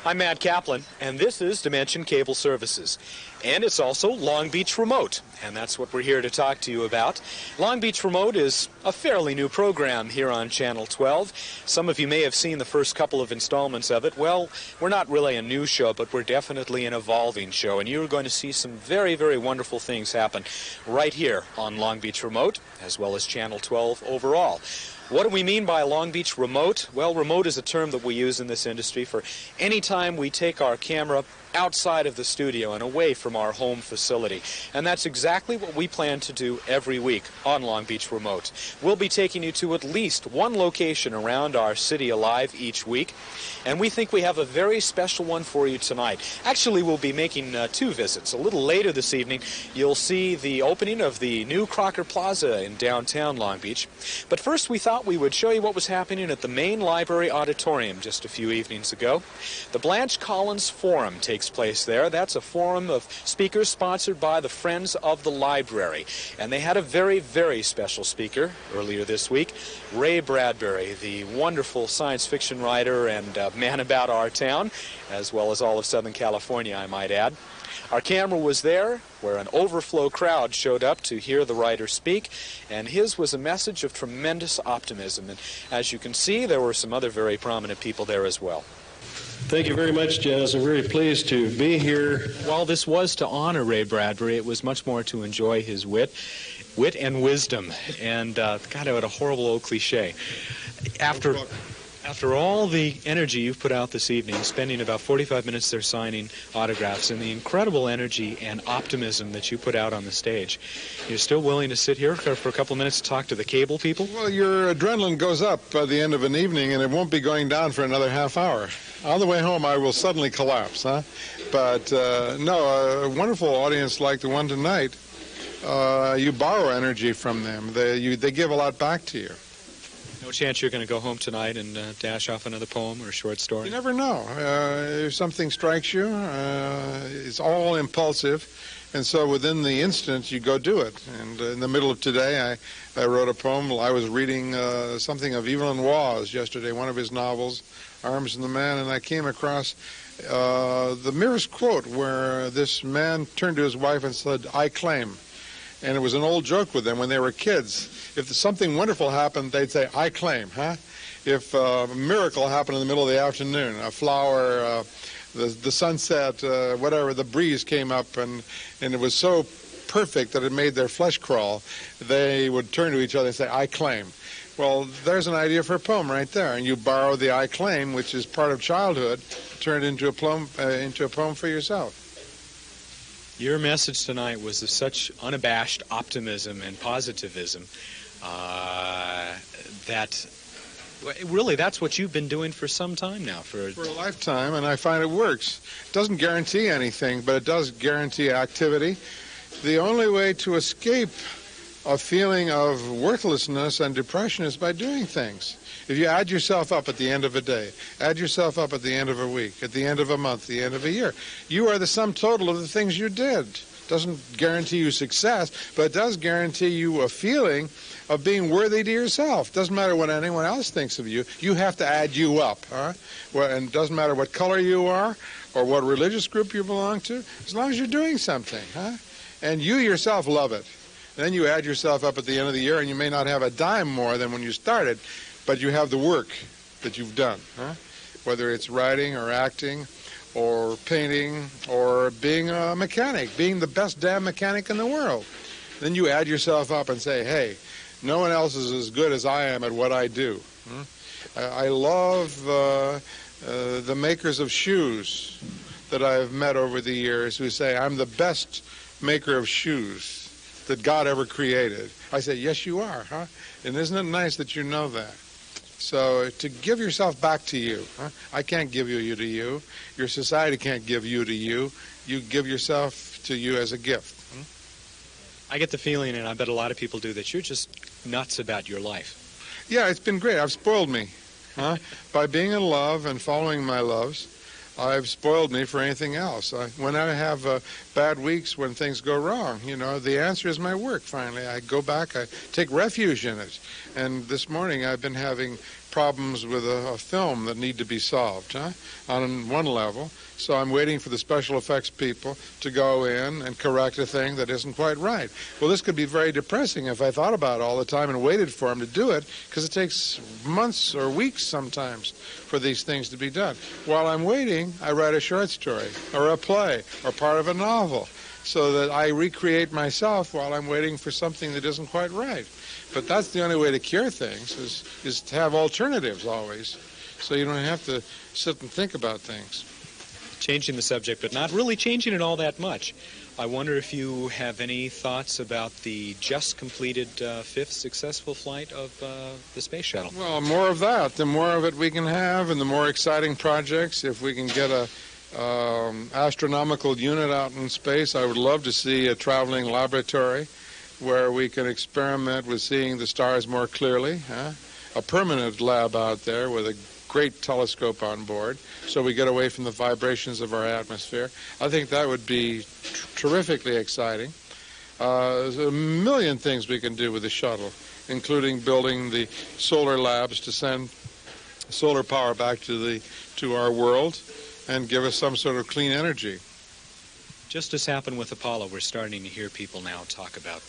I'm Matt Kaplan, and this is Dimension Cable Services. And it's also Long Beach Remote, and that's what we're here to talk to you about. Long Beach Remote is a fairly new program here on Channel 12. Some of you may have seen the first couple of installments of it. Well, we're not really a new show, but we're definitely an evolving show, and you're going to see some very, very wonderful things happen right here on Long Beach Remote, as well as Channel 12 overall. What do we mean by Long Beach Remote? Well, remote is a term that we use in this industry for any time we take our camera outside of the studio and away from our home facility. And that's exactly what we plan to do every week on Long Beach Remote. We'll be taking you to at least one location around our city alive each week, and we think we have a very special one for you tonight. Actually, we'll be making two visits. A little later this evening, you'll see the opening of the new Crocker Plaza in downtown Long Beach. But first, we thought we would show you what was happening at the main library auditorium just a few evenings ago. The Blanche Collins Forum takes place there. That's a forum of speakers sponsored by the Friends of the Library. And they had a very, very special speaker earlier this week, Ray Bradbury, the wonderful science fiction writer and man about our town, as well as all of Southern California, I might add. Our camera was there, where an overflow crowd showed up to hear the writer speak, and his was a message of tremendous optimism. And as you can see, there were some other very prominent people there as well. Thank you very much, Jazz. I'm very pleased to be here. While this was to honor Ray Bradbury, it was much more to enjoy his wit and wisdom. And, God, what a horrible old cliche. After all the energy you've put out this evening, spending about 45 minutes there signing autographs, and the incredible energy and optimism that you put out on the stage, you're still willing to sit here for a couple of minutes to talk to the cable people? Well, your adrenaline goes up by the end of an evening, and it won't be going down for another half hour. On the way home, I will suddenly collapse, huh? But, no, a wonderful audience like the one tonight, you borrow energy from them. They give a lot back to you. No chance you're going to go home tonight and dash off another poem or a short story? You never know. If something strikes you, it's all impulsive, and so within the instant, you go do it. And in the middle of today, I wrote a poem. I was reading something of Evelyn Waugh's yesterday, one of his novels, Arms and the Man, and I came across the merest quote where this man turned to his wife and said, "I claim." And it was an old joke with them when they were kids. If something wonderful happened, they'd say, "I claim," huh? If a miracle happened in the middle of the afternoon, a flower, the sunset, whatever, the breeze came up, and it was so perfect that it made their flesh crawl, they would turn to each other and say, "I claim." Well, there's an idea for a poem right there. And you borrow the "I claim," which is part of childhood, turn it into a poem for yourself. Your message tonight was of such unabashed optimism and positivism that really that's what you've been doing for some time now. For a lifetime, and I find it works. It doesn't guarantee anything, but it does guarantee activity. The only way to escape a feeling of worthlessness and depression is by doing things. If you add yourself up at the end of a day, add yourself up at the end of a week, at the end of a month, the end of a year, you are the sum total of the things you did. Doesn't guarantee you success, but it does guarantee you a feeling of being worthy to yourself. Doesn't matter what anyone else thinks of you. You have to add you up. Huh? Well, and it doesn't matter what color you are or what religious group you belong to, as long as you're doing something. Huh? And you yourself love it. And then you add yourself up at the end of the year, and you may not have a dime more than when you started, but you have the work that you've done, huh? Whether it's writing or acting or painting or being a mechanic, being the best damn mechanic in the world. Then you add yourself up and say, hey, no one else is as good as I am at what I do. I love the makers of shoes that I've met over the years who say, I'm the best maker of shoes that God ever created. I say, yes, you are, huh? And isn't it nice that you know that? So to give yourself back to you, huh? I can't give you to you. Your society can't give you to you. You give yourself to you as a gift. I get the feeling, and I bet a lot of people do, that you're just nuts about your life. Yeah, it's been great. I've spoiled me. Huh? By being in love and following my loves, I've spoiled me for anything else. When I have bad weeks, when things go wrong, the answer is my work, finally. I go back, I take refuge in it. And this morning I've been having problems with a film that need to be solved on one level. So I'm waiting for the special effects people to go in and correct a thing that isn't quite right. Well, this could be very depressing if I thought about it all the time and waited for them to do it, because it takes months or weeks sometimes for these things to be done. While I'm waiting, I write a short story or a play or part of a novel, so that I recreate myself while I'm waiting for something that isn't quite right. But that's the only way to cure things, is to have alternatives always, so you don't have to sit and think about things. Changing the subject, but not really changing it all that much. I wonder if you have any thoughts about the just completed fifth successful flight of the space shuttle. Well, more of that. The more of it we can have, and the more exciting projects. If we can get a astronomical unit out in space, I would love to see a traveling laboratory where we can experiment with seeing the stars more clearly. A permanent lab out there with a great telescope on board, so we get away from the vibrations of our atmosphere. I think that would be terrifically exciting. There's a million things we can do with the shuttle, including building the solar labs to send solar power back to our world and give us some sort of clean energy. Just as happened with Apollo, we're starting to hear people now talk about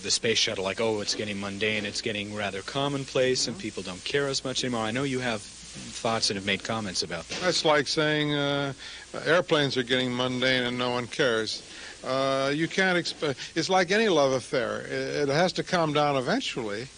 the space shuttle, like, oh, it's getting mundane, it's getting rather commonplace, and people don't care as much anymore. I know you have thoughts and have made comments about that. That's like saying airplanes are getting mundane and no one cares. You can't expect. It's like any love affair. It has to calm down eventually.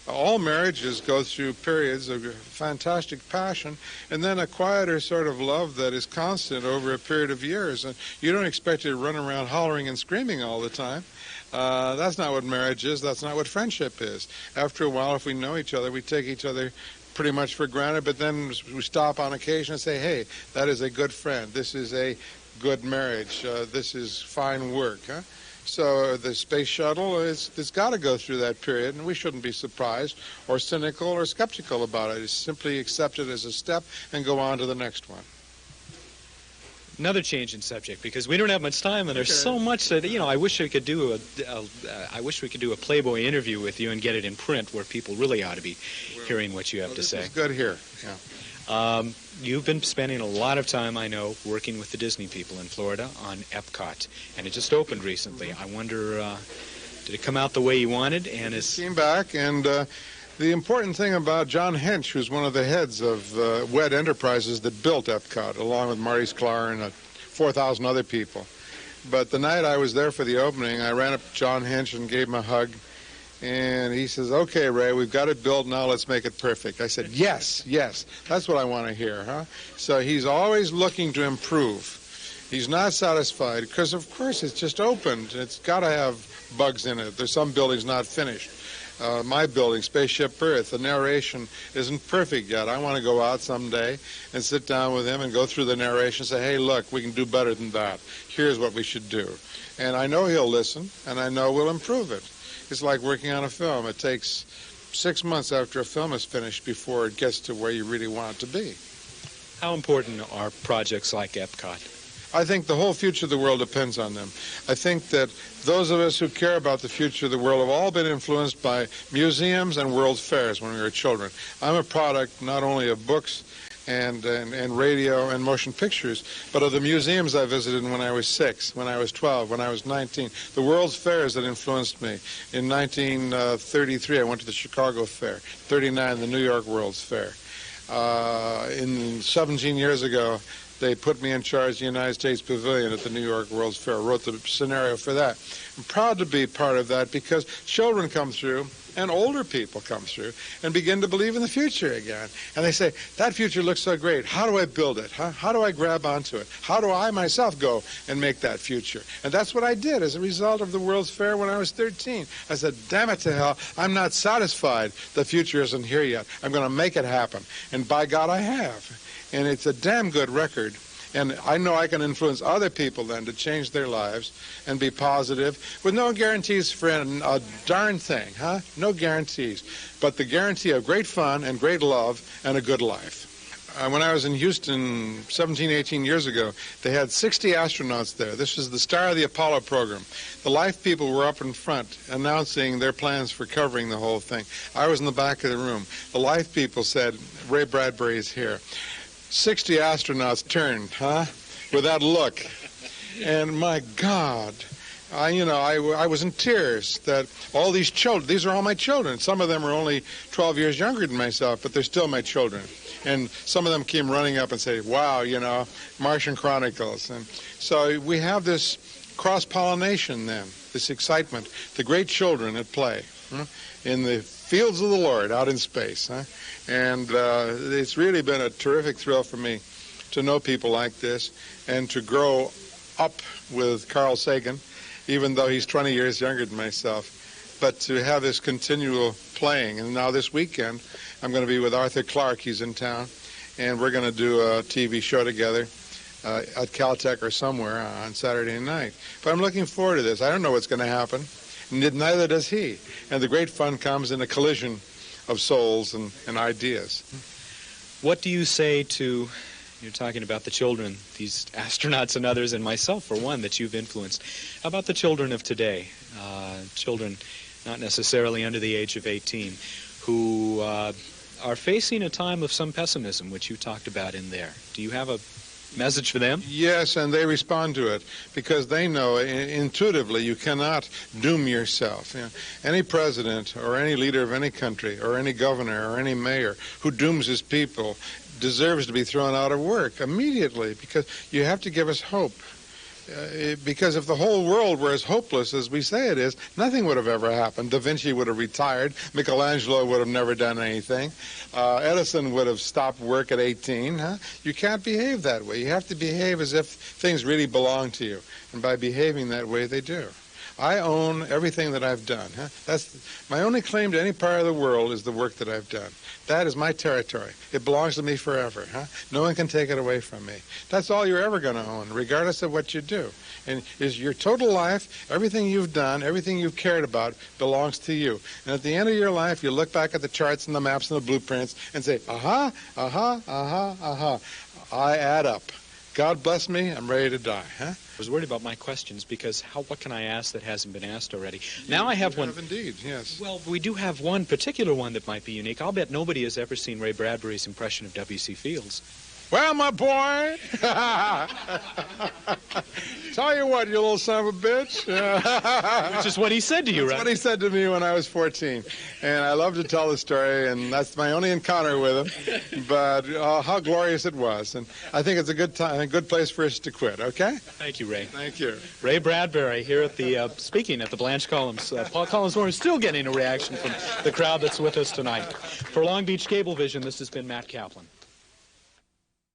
All marriages go through periods of fantastic passion and then a quieter sort of love that is constant over a period of years. And you don't expect it to run around hollering and screaming all the time. That's not what marriage is. That's not what friendship is. After a while, if we know each other, we take each other pretty much for granted, but then we stop on occasion and say, hey, that is a good friend. This is a good marriage. This is fine work. So the space shuttle, it's got to go through that period, and we shouldn't be surprised or cynical or skeptical about it. It's simply accept it as a step and go on to the next one. Another change in subject, because we don't have much time, and there's so much that, I wish we could do a Playboy interview with you and get it in print, where people really ought to be hearing what you have to say. It's good here. Yeah. You've been spending a lot of time, I know, working with the Disney people in Florida on Epcot, and it just opened recently. I wonder, did it come out the way you wanted? And it came back, and the important thing about John Hench, who's one of the heads of WED Enterprises that built Epcot, along with Marty Sklar and 4,000 other people. But the night I was there for the opening, I ran up to John Hench and gave him a hug. And he says, okay, Ray, we've got it built now, let's make it perfect. I said, yes, that's what I want to hear, So he's always looking to improve. He's not satisfied, because, of course, it's just opened. It's got to have bugs in it. There's some buildings not finished. My building, Spaceship Earth, the narration isn't perfect yet. I want to go out someday and sit down with him and go through the narration and say, hey, look, we can do better than that. Here's what we should do. And I know he'll listen, and I know we'll improve it. It's like working on a film. It takes 6 months after a film is finished before it gets to where you really want it to be. How important are projects like Epcot? I think the whole future of the world depends on them. I think that those of us who care about the future of the world have all been influenced by museums and world fairs when we were children. I'm a product not only of books and radio and motion pictures, but of the museums I visited when I was 6, when I was 12, when I was 19. The World's Fairs that influenced me. In 1933, I went to the Chicago Fair. 39, the New York World's Fair. 17 years ago, they put me in charge of the United States Pavilion at the New York World's Fair. I wrote the scenario for that. I'm proud to be part of that, because children come through and older people come through and begin to believe in the future again. And they say, that future looks so great. How do I build it? How do I grab onto it? How do I myself go and make that future? And that's what I did as a result of the World's Fair when I was 13. I said, damn it to hell, I'm not satisfied. The future isn't here yet. I'm going to make it happen. And by God, I have. And it's a damn good record. And I know I can influence other people then to change their lives and be positive, with no guarantees for a darn thing, No guarantees. But the guarantee of great fun and great love and a good life. when I was in Houston 17, 18 years ago, they had 60 astronauts there. This was the star of the Apollo program. The Life people were up in front announcing their plans for covering the whole thing. I was in the back of the room. The Life people said, Ray Bradbury is here. 60 astronauts turned, with that look. And my God, I was in tears that all these children, these are all my children. Some of them are only 12 years younger than myself, but they're still my children. And some of them came running up and say, wow, Martian Chronicles. And so we have this cross-pollination then, this excitement, the great children at play in the fields of the Lord out in space. And it's really been a terrific thrill for me to know people like this and to grow up with Carl Sagan, even though he's 20 years younger than myself, but to have this continual playing. And now this weekend, I'm going to be with Arthur Clarke. He's in town, and we're going to do a TV show together at Caltech or somewhere on Saturday night. But I'm looking forward to this. I don't know what's going to happen, neither does he. And the great fun comes in a collision of souls and ideas. What do you say to, you're talking about the children, these astronauts and others, and myself, for one, that you've influenced. How about the children of today? Children not necessarily under the age of 18, who are facing a time of some pessimism, which you talked about in there. Do you have a message for them? Yes, and they respond to it because they know intuitively you cannot doom yourself. Any president or any leader of any country or any governor or any mayor who dooms his people deserves to be thrown out of work immediately, because you have to give us hope. Because if the whole world were as hopeless as we say it is, nothing would have ever happened. Da Vinci would have retired. Michelangelo would have never done anything. Edison would have stopped work at 18. You can't behave that way. You have to behave as if things really belong to you. And by behaving that way, they do. I own everything that I've done. That's my only claim to any part of the world is the work that I've done. That is my territory. It belongs to me forever. No one can take it away from me. That's all you're ever going to own, regardless of what you do. And is your total life, everything you've done, everything you've cared about belongs to you. And at the end of your life, you look back at the charts and the maps and the blueprints and say, aha, aha, aha, aha. I add up. God bless me, I'm ready to die. I was worried about my questions because what can I ask that hasn't been asked already? Now I have one. Indeed, yes. Well, we do have one particular one that might be unique. I'll bet nobody has ever seen Ray Bradbury's impression of W.C. Fields. Well, my boy, tell you what, you little son of a bitch. Which is what he said to you, right? That's what he said to me when I was 14. And I love to tell the story, and that's my only encounter with him. But how glorious it was. And I think it's a good time, a good place for us to quit, okay? Thank you, Ray. Thank you. Ray Bradbury here at the, speaking at the Blanche Collins. Paul Collins Moore is still getting a reaction from the crowd that's with us tonight. For Long Beach Cablevision, this has been Matt Kaplan.